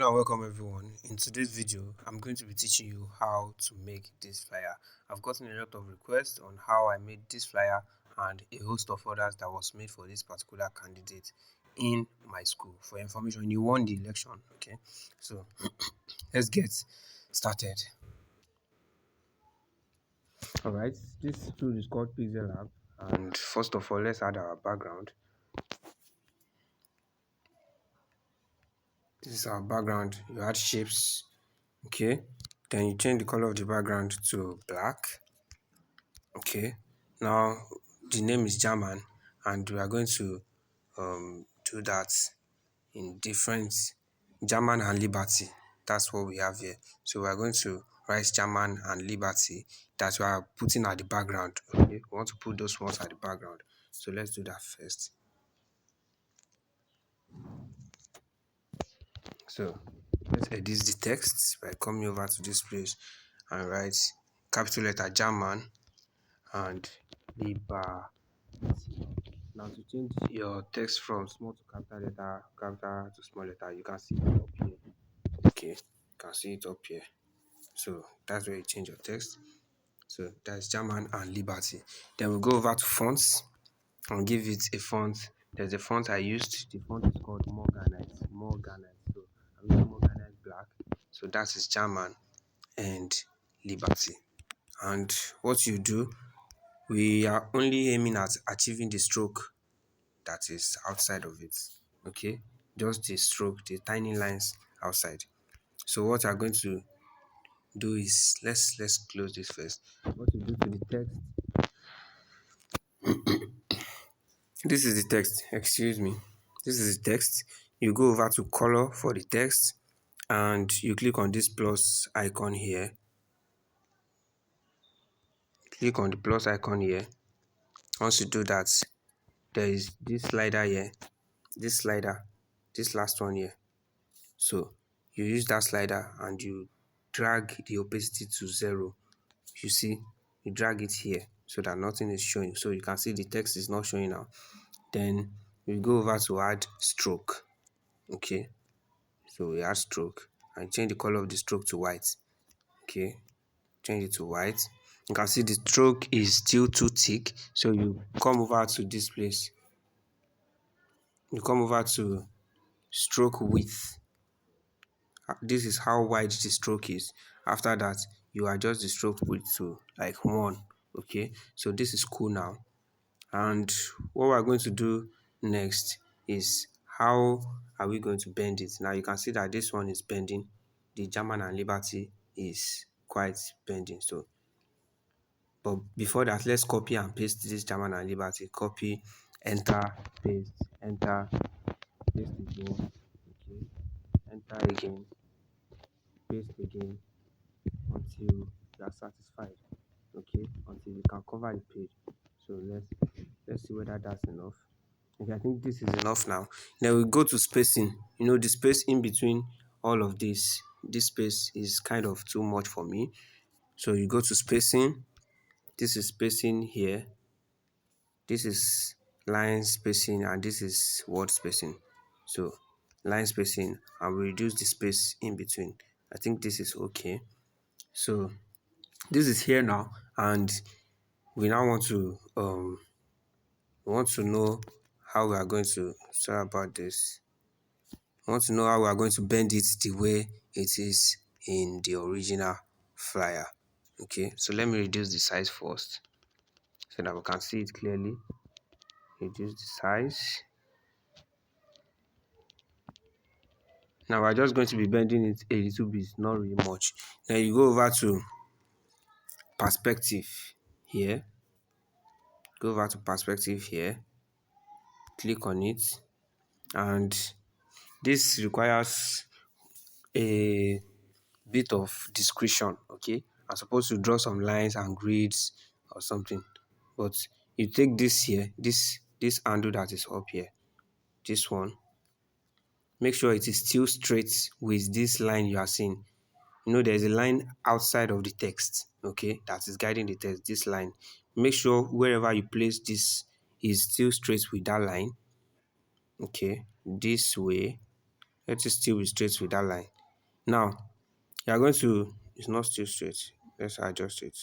Hello and welcome everyone. In today's video, I'm going to be teaching you how to make this flyer. I've gotten a lot of requests on how I made this flyer and a host of others that was made for this particular candidate in my school. For information, you won the election, okay? So let's get started. Alright, this tool is called Pixellab, and first of all, let's add our background. This is our background. You add shapes, okay? Then you change the color of the background to black. Okay, now the name is German, and we are going to do that in different German and Liberty. That's what we have here. So we are going to write German and Liberty that we are putting at the background. Okay, we want to put those ones at the background. So let's do that first. So let's edit the text by coming over to this place and write capital letter German and Liberty. Now to change your text from small to capital letter, capital to small letter, you can see it up here. Okay, you can see it up here. So that's where you change your text. So that's German and Liberty. Then we'll go over to fonts and give it a font. There's a font I used. The font is called Morganite. So I'm using Morganite Black. So that is German and Liberty. And what you do, we are only aiming at achieving the stroke that is outside of it. Okay, just the stroke, the tiny lines outside. So what I'm going to do is let's close this first. What you do to the text, this is the text, excuse me, this is the text. You go over to color for the text and you click on this plus icon here. Click on the plus icon here. Once you do that, there is this slider here, this last one here. So you use that slider and you drag the opacity to 0. You see, you drag it here so that nothing is showing. So you can see the text is not showing now. Then we go over to add stroke. Okay, so we add stroke and change the color of the stroke to white. Okay, change it to white. You can see the stroke is still too thick, so you come over to this place. You come over to stroke width. This is how wide the stroke is. After that, you adjust the stroke width to like 1. Okay, so this is cool now. And what we're going to do next is how are we going to bend it. Now you can see that this one is bending. The German and Liberty is quite bending. So but before that, let's copy and paste this German and Liberty. Copy, enter, paste, enter, paste again. Okay, enter again, paste again, until you are satisfied. Okay, until you can cover the page. So let's see whether that's enough. Okay, I think this is enough now. Then we go to spacing. You know, the space in between all of this space is kind of too much for me. So you go to spacing. This is spacing here. This is line spacing and this is word spacing. So line spacing, and we reduce the space in between. I think this is okay. So this is here now, and we now want to know how we are going to, sorry about this, I want to know how we are going to bend it the way it is in the original flyer. Okay, so let me reduce the size first so that we can see it clearly. Reduce the size. Now we're just going to be bending it a little bit, not really much. Then you go over to perspective here. Go over to perspective here. Click on it, and this requires a bit of discretion. Okay, I'm supposed to draw some lines and grids or something, but you take this here, this handle that is up here, this one, make sure it is still straight with this line you are seeing. You know, there's a line outside of the text, okay, that is guiding the text. This line, make sure wherever you place this is still straight with that line. Okay, this way. Let it still be straight with that line. Now, you are going to, it's not still straight. Let's adjust it.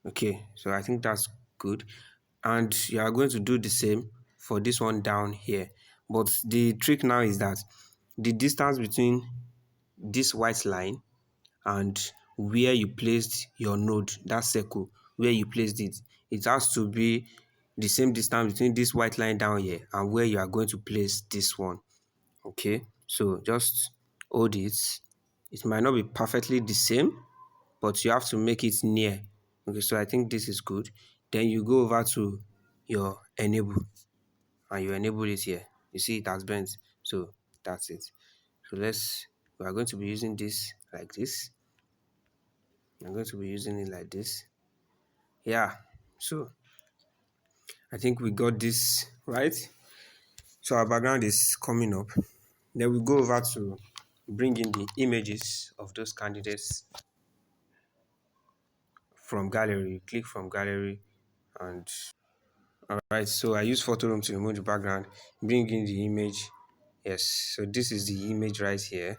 Okay, so I think that's good. And you are going to do the same for this one down here. But the trick now is that the distance between this white line and where you placed your node, that circle, where you placed it, it has to be the same distance between this white line down here and where you are going to place this one. Okay, so just hold it. It might not be perfectly the same, but you have to make it near. Okay, so I think this is good. Then you go over to your enable and you enable it here. You see it has bent, so that's it. So we are going to be using this like this. I'm going to be using it like this. Yeah, so I think we got this right. So our background is coming up. Then we go over to bring in the images of those candidates from gallery. Click from gallery and all right. So I use photo room to remove the background, bring in the image. Yes, so this is the image right here.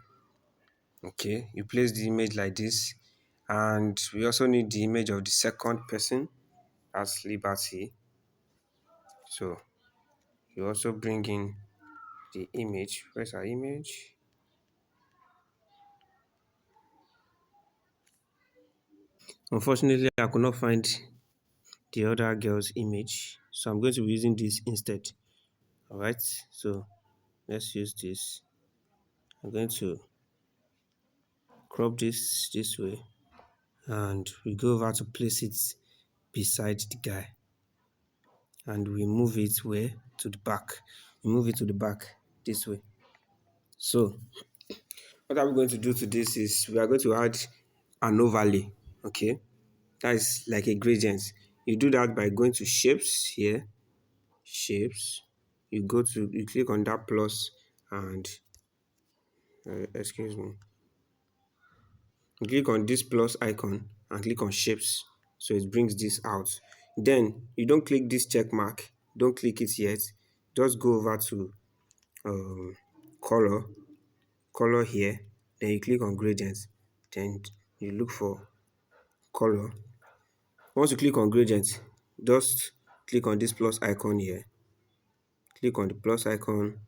Okay, you place the image like this, and we also need the image of the second person. That's Liberty. So you also bring in the image. Where's our image? Unfortunately, I could not find the other girl's image, so I'm going to be using this instead. All right, so let's use this. I'm going to crop this way, and we go over to place it beside the guy, and we move it where to the back. We move it to the back this way. So what I'm going to do to this is we are going to add an overlay. Okay, that is like a gradient. You do that by going to shapes here, shapes. You click on that plus and excuse me. You click on this plus icon and click on shapes. So it brings this out. Then you don't click this check mark. Don't click it yet. Just go over to um, color, color here. Then you click on gradient. Then you look for color. Once you click on gradient, just click on this plus icon here. Click on the plus icon.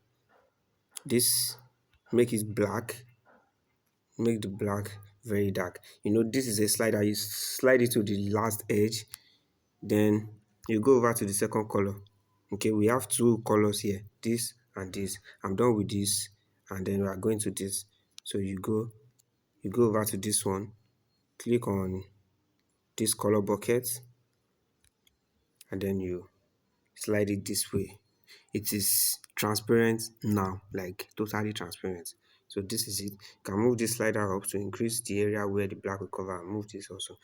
This make it black. Make the black very dark. You know, this is a slider. You slide it to the last edge. Then you go over to the second color. Okay, we have two colors here, this and this. I'm done with this, and then we are going to this. So you go over to this one, click on this color bucket, and then you slide it this way. It is transparent now, like totally transparent. So this is it. You can move this slider up to increase the area where the black will cover, and move this also.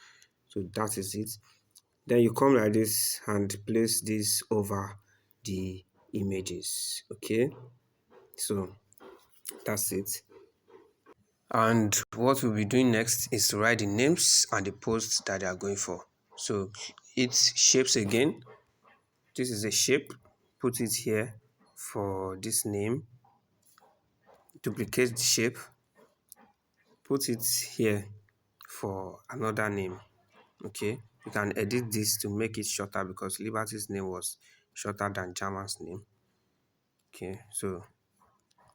So that is it. Then you come like this and place this over the images. Okay, so that's it. And what we'll be doing next is to write the names and the posts that they are going for. So it's shapes again. This is a shape. Put it here for this name. Duplicate the shape. Put it here for another name. Okay, you can edit this to make it shorter because Liberty's name was shorter than German's name. Okay, so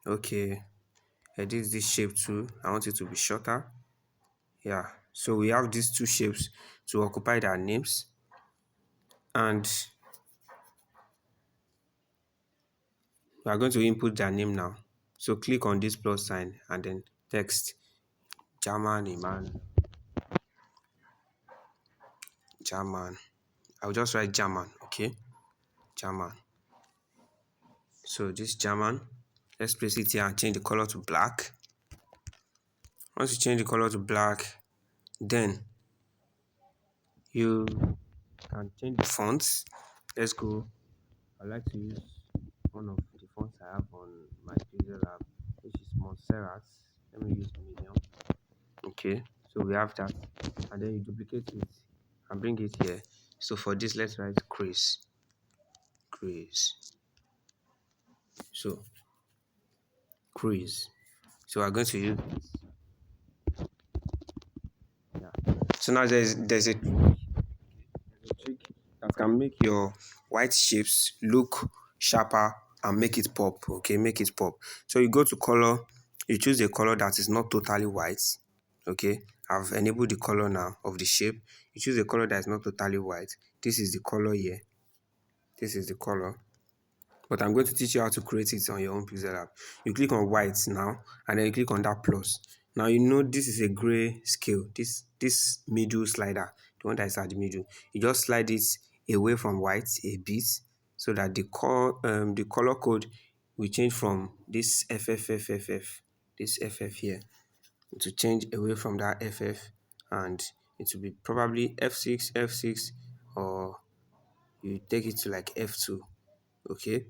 okay, edit this shape too. I want it to be shorter. Yeah, so we have these two shapes to occupy their names, and we are going to input their name now. So click on this plus sign and then text German Iman. German. I'll just write German. Okay, German. So this German, let's place it here and change the color to black. Once you change the color to black, then you can change the fonts. Let's go. I like to use one of the fonts I have on my Pixellab, which is Montserrat. Let me use medium. Okay, so we have that, and then you duplicate it and bring it here. So for this, let's write Chris. Chris. So crease. So we're going to use, yeah. So now there's a trick that can make your white shapes look sharper and make it pop. Okay, make it pop. So you go to color, you choose a color that is not totally white. Okay, I've enabled the color now of the shape. You choose a color that is not totally white. This is the color here. This is the color. But I'm going to teach you how to create it on your own Pixellab. You click on white now, and then you click on that plus. Now you know this is a gray scale. This middle slider, the one that is at the middle, you just slide it away from white a bit, so that the color code will change from this FFFFF, this FF here, to change away from that FF, and it will be probably F6, F6, or you take it to like F2. Okay,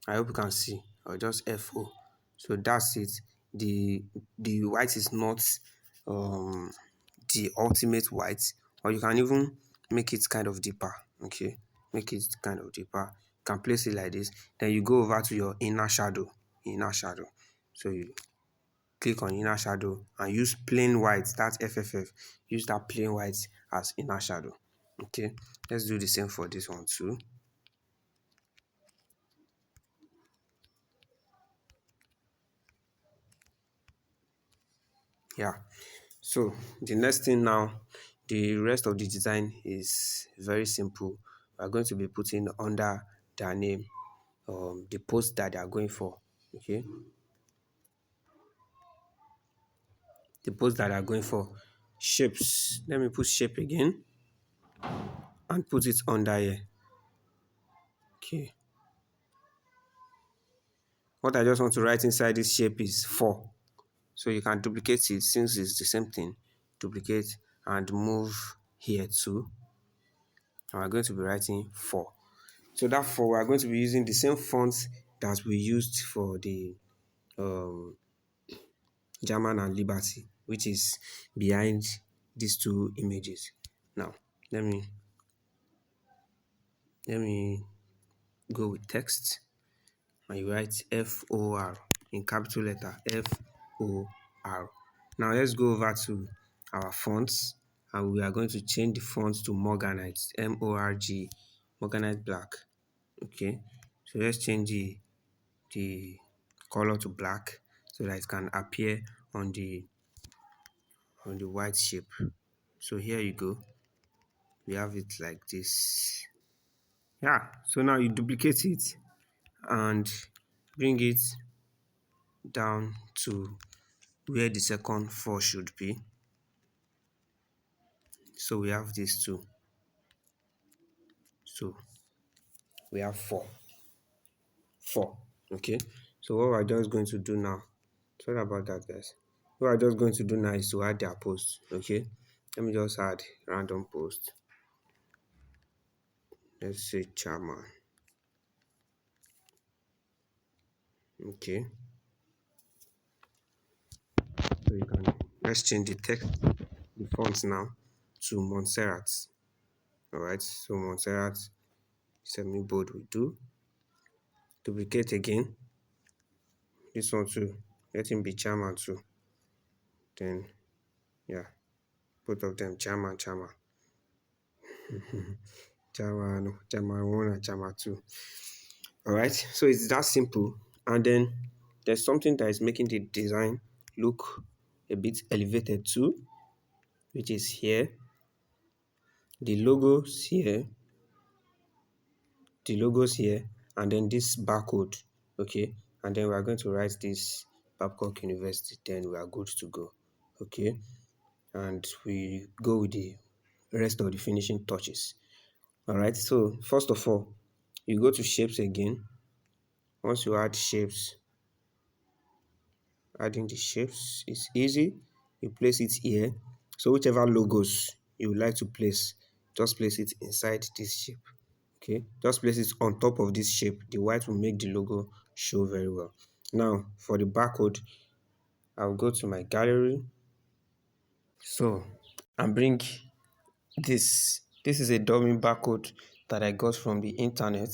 I hope you can see, or just FO. So that's it. The white is not um the ultimate white, or you can even make it kind of deeper. Okay, make it kind of deeper. You can place it like this, then you go over to your inner shadow. So you click on inner shadow and use plain white, that's FFF. Use that plain white as inner shadow. Okay, let's do the same for this one too. Yeah, so the next thing now, the rest of the design is very simple. We are going to be putting under their name the post that they are going for. Okay, the post that they are going for. Shapes, let me put shape again and put it under here. Okay, what I just want to write inside this shape is 4. So you can duplicate it since it's the same thing. Duplicate and move here too. And we're going to be writing 4. So that 4, we are going to be using the same font that we used for the um, German and Liberty, which is behind these two images. Now, let me go with text, and you write FOR in capital letter, FOR. Now let's go over to our fonts, and we are going to change the fonts to Morganite, MORG, Morganite black. Okay, so let's change the color to black so that it can appear on the white shape. So here you go, we have it like this. Yeah, so now you duplicate it and bring it down to where the second 4 should be. So we have these two. So we have 4. Okay, so what we're just going to do now, sorry about that guys, what we're just going to do now is to add their post. Okay, let me just add random post. Let's say chairman. Okay, so you can, let's change the text, the font now to Montserrat. All right, so Montserrat semi bold will do. Duplicate again, this one too, let him be chairman too. Then yeah, both of them chairman chairman chairman 1 and chairman 2. All right, so it's that simple. And then there's something that is making the design look a bit elevated too, which is here, the logos here, and then this barcode. Okay, and then we are going to write this Babcock University, then we are good to go. Okay, and we go with the rest of the finishing touches. All right, so first of all, you go to shapes again. Once you add shapes, adding the shapes is easy. You place it here, so whichever logos you would like to place, just place it inside this shape. Okay, just place it on top of this shape. The white will make the logo show very well. Now for the barcode, I'll go to my gallery, so and bring this is a dummy barcode that I got from the internet,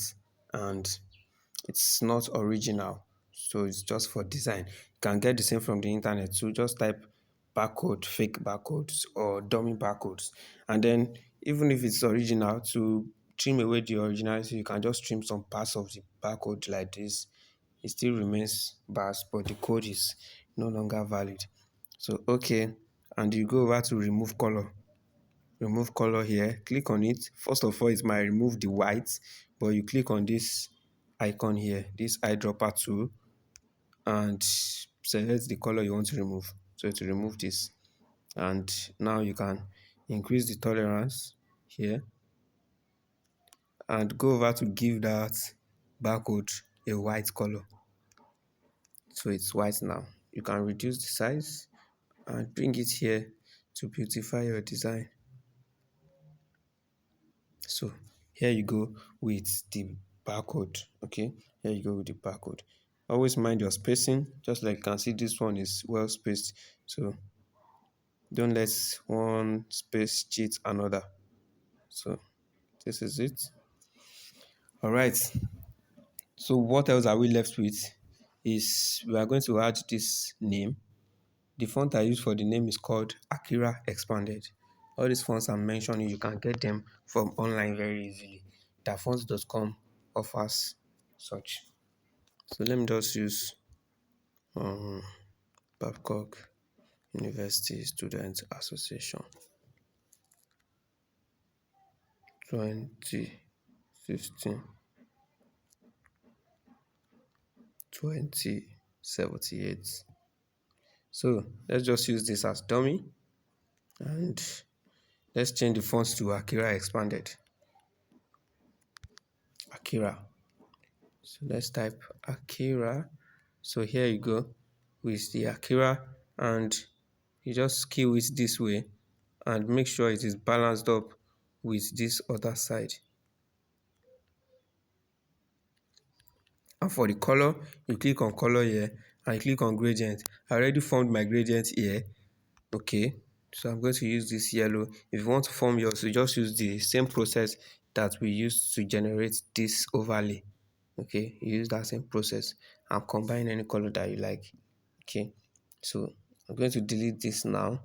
and it's not original. So it's just for design. You can get the same from the internet. So just type barcode, fake barcodes or dummy barcodes. And then even if it's original, to trim away the originality, you can just trim some parts of the barcode like this. It still remains bars, but the code is no longer valid. So okay, and you go over to remove color. Remove color here, click on it. First of all, it might remove the white, but you click on this icon here, this eyedropper tool, and select the color you want to remove. So to remove this, and now you can increase the tolerance here and go over to give that barcode a white color. So it's white now. You can reduce the size and bring it here to beautify your design. So here you go with the barcode. Okay, here you go with the barcode. Always mind your spacing, just like you can see this one is well spaced. So don't let one space cheat another. So this is it. All right, so what else are we left with is we are going to add this name. The font I use for the name is called Akira Expanded. All these fonts I'm mentioning, you can get them from online very easily. Dafonts.com offers such. So let me just use um, Babcock University Student Association 2015 2078. So let's just use this as dummy and let's change the fonts to Akira Expanded. Akira. So let's type Akira. So here you go with the Akira, and you just scale it this way and make sure it is balanced up with this other side. And for the color, you click on color here and you click on gradient. I already formed my gradient here. Okay, so I'm going to use this yellow. If you want to form yours, you just use the same process that we used to generate this overlay. Okay, you use that same process and combine any color that you like. Okay, so I'm going to delete this now.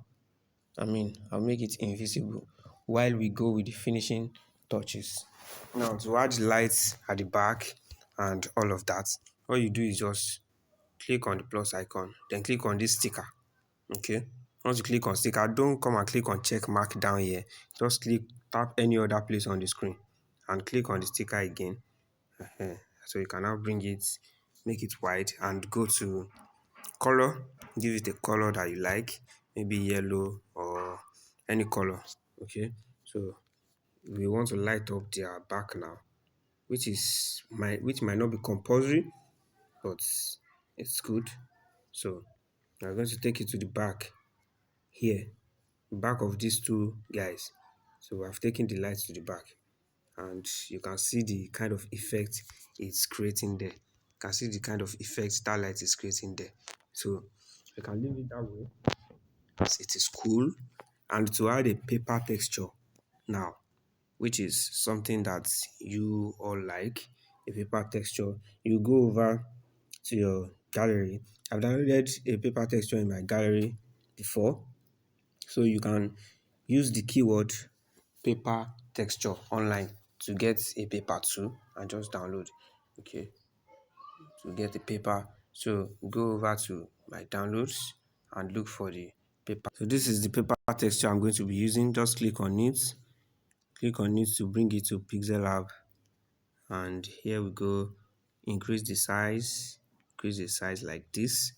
I'll make it invisible while we go with the finishing touches. Now to add lights at the back and all of that, all you do is just click on the plus icon, then click on this sticker. Okay, once you click on sticker, don't come and click on check mark down here. Just tap any other place on the screen and click on the sticker again. So you can now bring it, make it white, and go to color. Give it a color that you like, maybe yellow or any color. Okay, so we want to light up their back now, which might not be compulsory, but it's good. So I'm going to take it to the back here, back of these two guys. So I've taken the light to the back, and you can see the kind of effect it's creating there. You can see the kind of effect that light is creating there. So I can leave it that way as it is cool. And to add a paper texture now, which is something that you all like, a paper texture, you go over to your gallery. I've downloaded a paper texture in my gallery before, so you can use the keyword paper texture online to get a paper too and just download. Okay, to get the paper, so go over to my downloads and look for the paper. So this is the paper texture I'm going to be using. Just click on it to bring it to Pixellab, and here we go. Increase the size like this,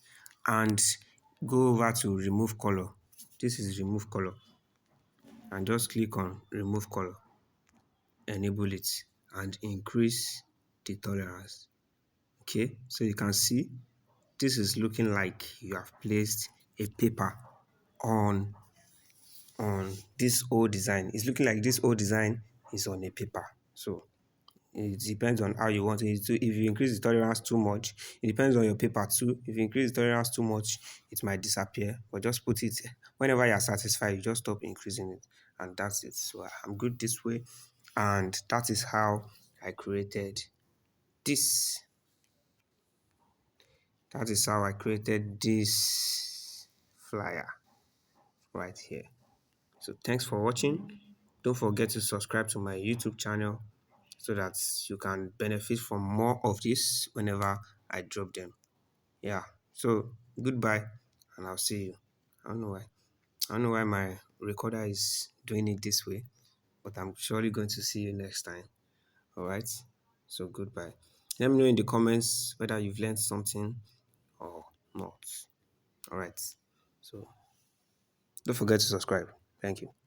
and go over to remove color. This is remove color, and just click on remove color, enable it, and increase the tolerance. Okay, so you can see this is looking like you have placed a paper on this old design. It's looking like this old design is on a paper. So it depends on how you want it. So if you increase the tolerance too much, it depends on your paper too. If you increase the tolerance too much, it might disappear. But just put it whenever you are satisfied, you just stop increasing it, and that's it. So I'm good this way, and that is how I created this. That is how I created this flyer right here. So thanks for watching. Don't forget to subscribe to my YouTube channel so that you can benefit from more of this whenever I drop them. Yeah, so goodbye, and I'll see you. I don't know why. I don't know why my recorder is doing it this way, but I'm surely going to see you next time. All right, so goodbye. Let me know in the comments whether you've learned something or not. All right, so don't forget to subscribe. Thank you.